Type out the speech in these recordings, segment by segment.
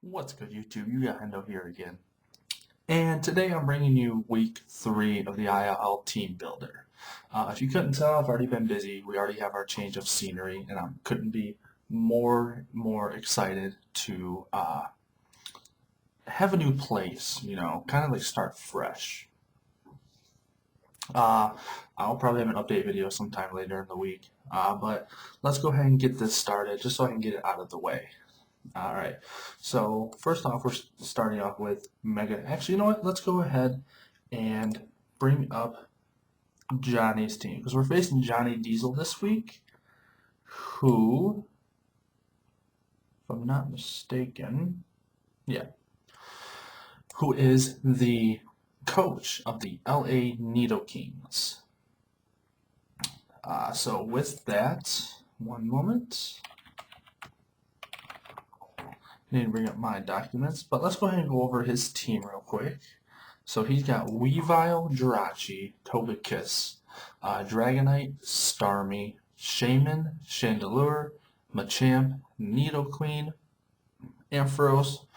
What's good, YouTube? You got Hendo here again. And today I'm bringing you week 3 of the I.L.L team builder. If you couldn't tell, I've already been busy. We already have our change of scenery, and I couldn't be more excited to have a new place, kind of like start fresh. Uh, I'll probably have an update video sometime later in the week, but let's go ahead and get this started just so I can get it out of the way. All right. So first off, we're starting off with Mega. Actually, you know what? Let's go ahead and bring up Johnny's team because we're facing Johnny Diesel this week, who, if I'm not mistaken, yeah, who is the coach of the LA Nidokings. So with that, one moment. I need to bring up my documents, but let's go ahead and go over his team real quick. So he's got Weavile, Jirachi, Togekiss, Dragonite, Starmie, Shaman, Chandelure, Machamp, Nidoqueen, Ampharos,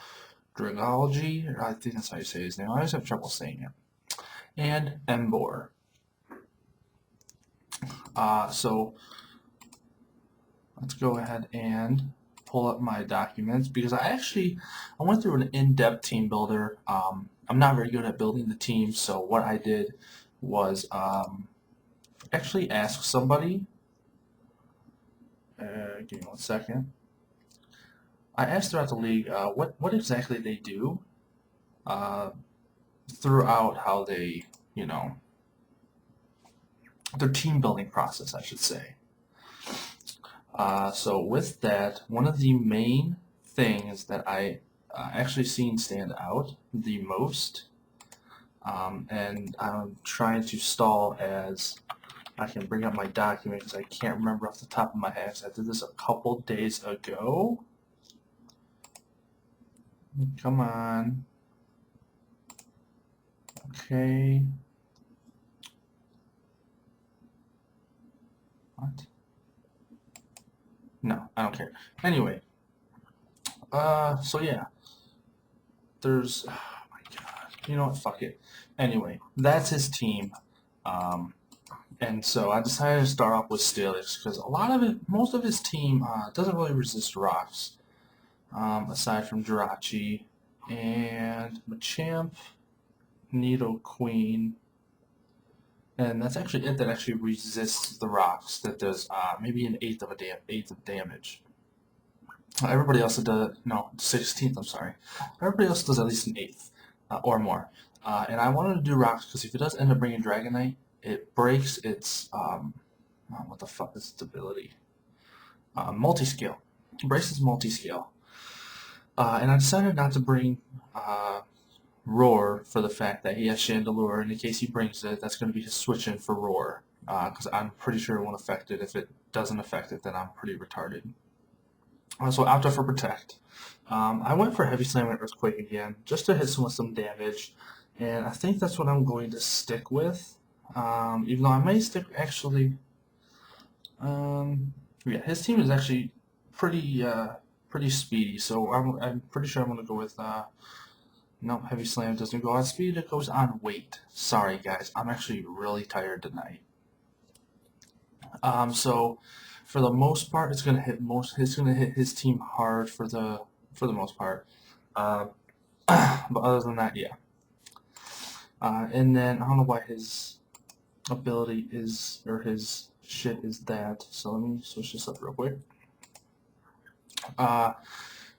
Dragology, I think that's how you say his name. I always have trouble saying it. And Emboar. So let's go ahead and pull up my documents because I went through an in-depth team builder. I'm not very good at building the team, so what I did was actually ask somebody. Give me one second. I asked throughout the league what exactly they do uh, throughout how they, their team building process, I should say. So with that, one of the main things that I actually seen stand out the most, and I'm trying to stall as I can bring up my document because I can't remember off the top of my head. So I did this a couple days ago. Come on. Okay. What? No, I don't care. Anyway, so yeah, there's, oh my god, you know what, fuck it. Anyway, that's his team. Um, and so I decided to start off with Steelix because most of his team doesn't really resist rocks, aside from Jirachi and Machamp, Nidoqueen, and that's actually it that actually resists the rocks. That does maybe an eighth of damage. Everybody else does no 16th. I'm sorry. Everybody else does at least an eighth or more. And I wanted to do rocks because if it does end up bringing Dragonite, it breaks its what the fuck is its ability? Multi-scale. It breaks its multi-scale. And I decided not to bring Roar for the fact that he has Chandelure. And in case he brings it, that's going to be his switch in for Roar. Because I'm pretty sure it won't affect it. If it doesn't affect it, then I'm pretty retarded. So after for Protect, I went for Heavy Slam and Earthquake again, just to hit some with some damage, and I think that's what I'm going to stick with. Even though I may stick actually, yeah, his team is actually pretty speedy, so I'm pretty sure I'm going to go with no, Heavy Slam doesn't go on speed, it goes on weight. Sorry guys, I'm actually really tired tonight. So for the most part, it's gonna hit his team hard for the most part. Uh, but other than that, yeah. And then I don't know why his ability is or his shit is that. So let me switch this up real quick. Uh,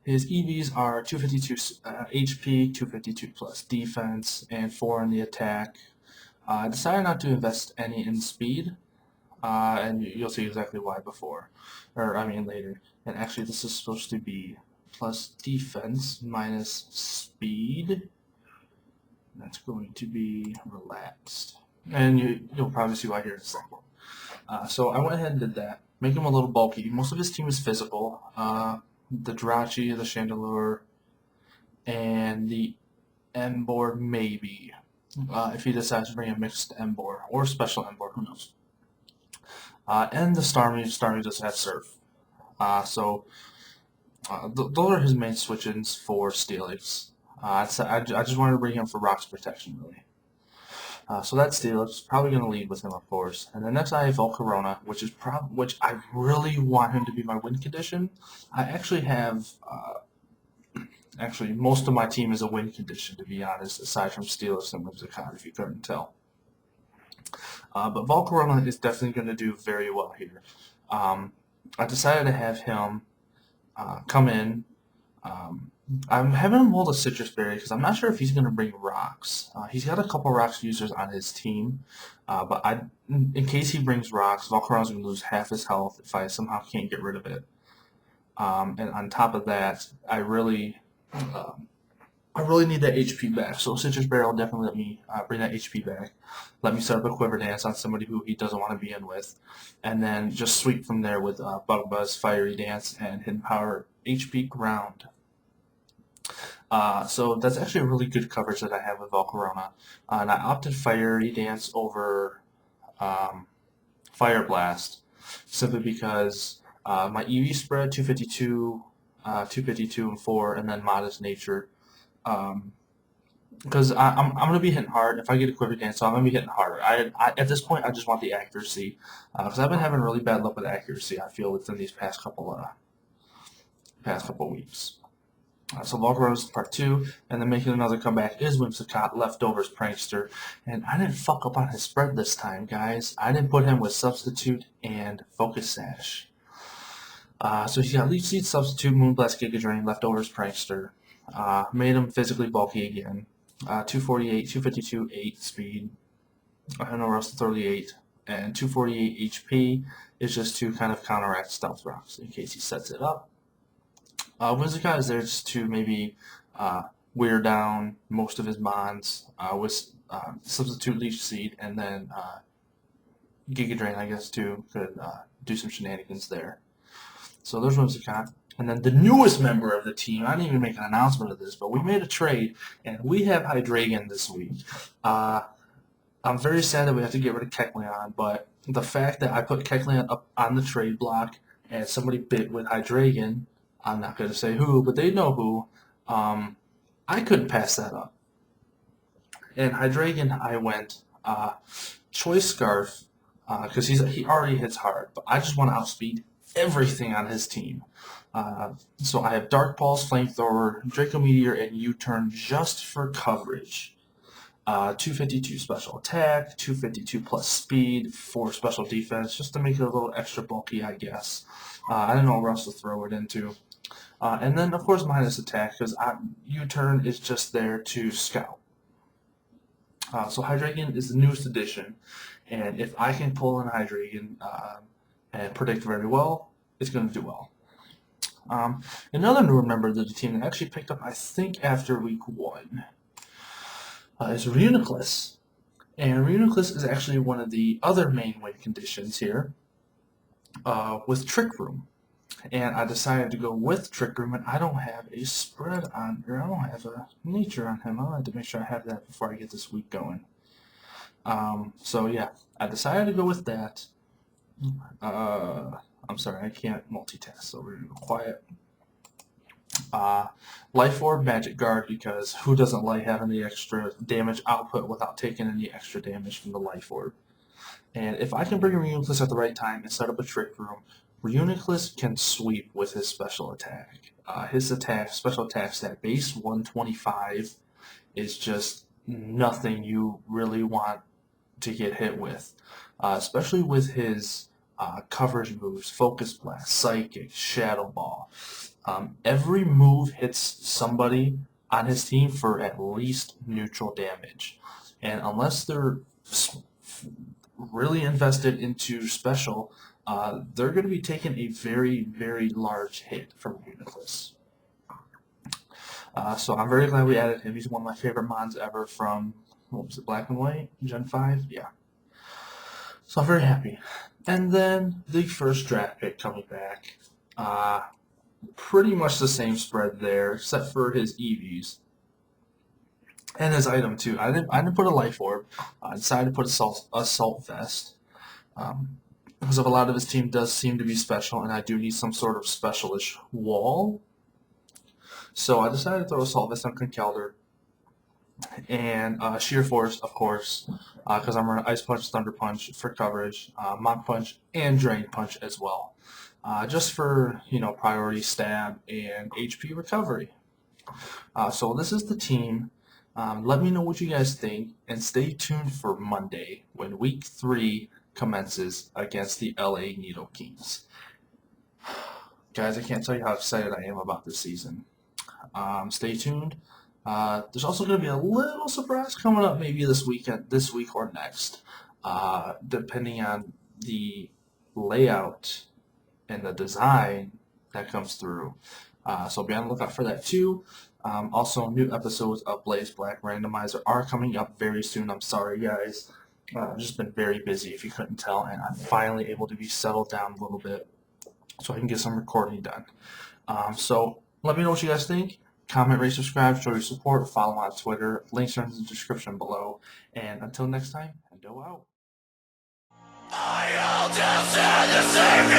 his EVs are 252 HP, 252 plus defense, and 4 in the attack. I decided not to invest any in speed. And you'll see exactly why later. And actually, this is supposed to be plus defense minus speed. That's going to be relaxed. And you'll probably see why here in a second. So I went ahead and did that. Make him a little bulky. Most of his team is physical. The Jirachi, the Chandelure, and the Emboar maybe. If he decides to bring a mixed Emboar or special Emboar, who knows. And the Starmie does have Surf. So Those are his main switch-ins for Steelix. I just wanted to bring him for Rock's protection, really. So that's Steelix. Probably going to lead with him, of course. And then next I have Volcarona, which I really want him to be my win condition. I actually have actually most of my team is a win condition, to be honest, aside from Steelix and Whimsicott, if you couldn't tell. But Volcarona is definitely going to do very well here. I decided to have him come in. I'm having him hold a Citrus Berry because I'm not sure if he's going to bring rocks. He's got a couple rocks users on his team, but in case he brings rocks, Volcarona's going to lose half his health if I somehow can't get rid of it. And on top of that, I really need that HP back. So Citrus Berry will definitely let me bring that HP back. Let me set up a Quiver Dance on somebody who he doesn't want to be in with, and then just sweep from there with Bug Buzz, Fiery Dance, and Hidden Power HP Ground. So that's actually a really good coverage that I have with Volcarona. And I opted Fiery Dance over Fire Blast simply because my EV spread 252, 252 and 4, and then Modest Nature. Because I'm going to be hitting hard. If I get a Quiver Dance, so I'm going to be hitting harder. At this point, I just want the accuracy. Because I've been having really bad luck with accuracy, I feel, within these past couple weeks. So Volcarona's part 2, and then making another comeback is Whimsicott, Leftovers Prankster. And I didn't fuck up on his spread this time, guys. I didn't put him with Substitute and Focus Sash. So he's got Leech Seed, Substitute, Moonblast, Giga Drain, Leftovers Prankster. Made him physically bulky again. 248, 252, 8 speed. I don't know where else to throw the 8. And 248 HP is just to kind of counteract Stealth Rocks in case he sets it up. Whimsicott is there just to maybe wear down most of his mons with Substitute Leech Seed, and then Giga Drain, I guess, too, could do some shenanigans there. So there's Whimsicott. And then the newest member of the team, I didn't even make an announcement of this, but we made a trade, and we have Hydreigon this week. I'm very sad that we have to get rid of Kecleon, but the fact that I put Kecleon up on the trade block and somebody bid with Hydreigon, I'm not going to say who, but they know who, I couldn't pass that up. And Hydreigon, I went Choice Scarf, because he already hits hard, but I just want to outspeed everything on his team. So I have Dark Pulse, Flamethrower, Draco Meteor, and U-Turn just for coverage. 252 special attack, 252 plus speed, 4 special defense, just to make it a little extra bulky, I guess. I don't know where else to throw it into. And then, of course, minus attack, because U-Turn is just there to scout. So Hydreigon is the newest addition, and if I can pull in Hydreigon and predict very well, it's going to do well. Another newer member of the team that actually picked up, I think, after week 1 is Reuniclus. And Reuniclus is actually one of the other main win conditions here with Trick Room. And I decided to go with Trick Room, and I don't have a spread on, or I don't have a nature on him. I'll have to make sure I have that before I get this week going. So yeah, I decided to go with that. I'm sorry, I can't multitask, so we're going to go quiet. Life Orb, Magic Guard, because who doesn't like having the extra damage output without taking any extra damage from the Life Orb? And if I can bring Reuniclus at the right time and set up a Trick Room, Reuniclus can sweep with his special attack. His special attack stat, base 125, is just nothing you really want to get hit with, especially with his coverage moves, Focus Blast, Psychic, Shadow Ball. Every move hits somebody on his team for at least neutral damage. And unless they're really invested into special, they're going to be taking a very, very large hit from Reuniclus. So I'm very glad we added him. He's one of my favorite mons ever from, what was it, Black and White? Gen 5? Yeah. So I'm very happy. And then the first draft pick coming back. Pretty much the same spread there, except for his EVs. And his item too. I didn't put a Life Orb. I decided to put Assault Vest. Because of a lot of his team does seem to be special, and I do need some sort of specialish wall. So I decided to throw Assault Vest on Conkeldurr and Sheer Force, of course, because I'm running Ice Punch, Thunder Punch for coverage, Mach Punch, and Drain Punch as well, just for priority stab and HP recovery. So this is the team. Let me know what you guys think, and stay tuned for Monday when Week 3 commences against the LA Nidokings. Guys, I can't tell you how excited I am about this season. Stay tuned. There's also going to be a little surprise coming up maybe this week or next, depending on the layout and the design that comes through. So be on the lookout for that too. Also, new episodes of Blaze Black Randomizer are coming up very soon. I'm sorry, guys. I've just been very busy, if you couldn't tell, and I'm finally able to be settled down a little bit so I can get some recording done. So let me know what you guys think. Comment, rate, subscribe, show your support, follow on Twitter. Links are in the description below. And until next time, Hendo out. I.L.L. the same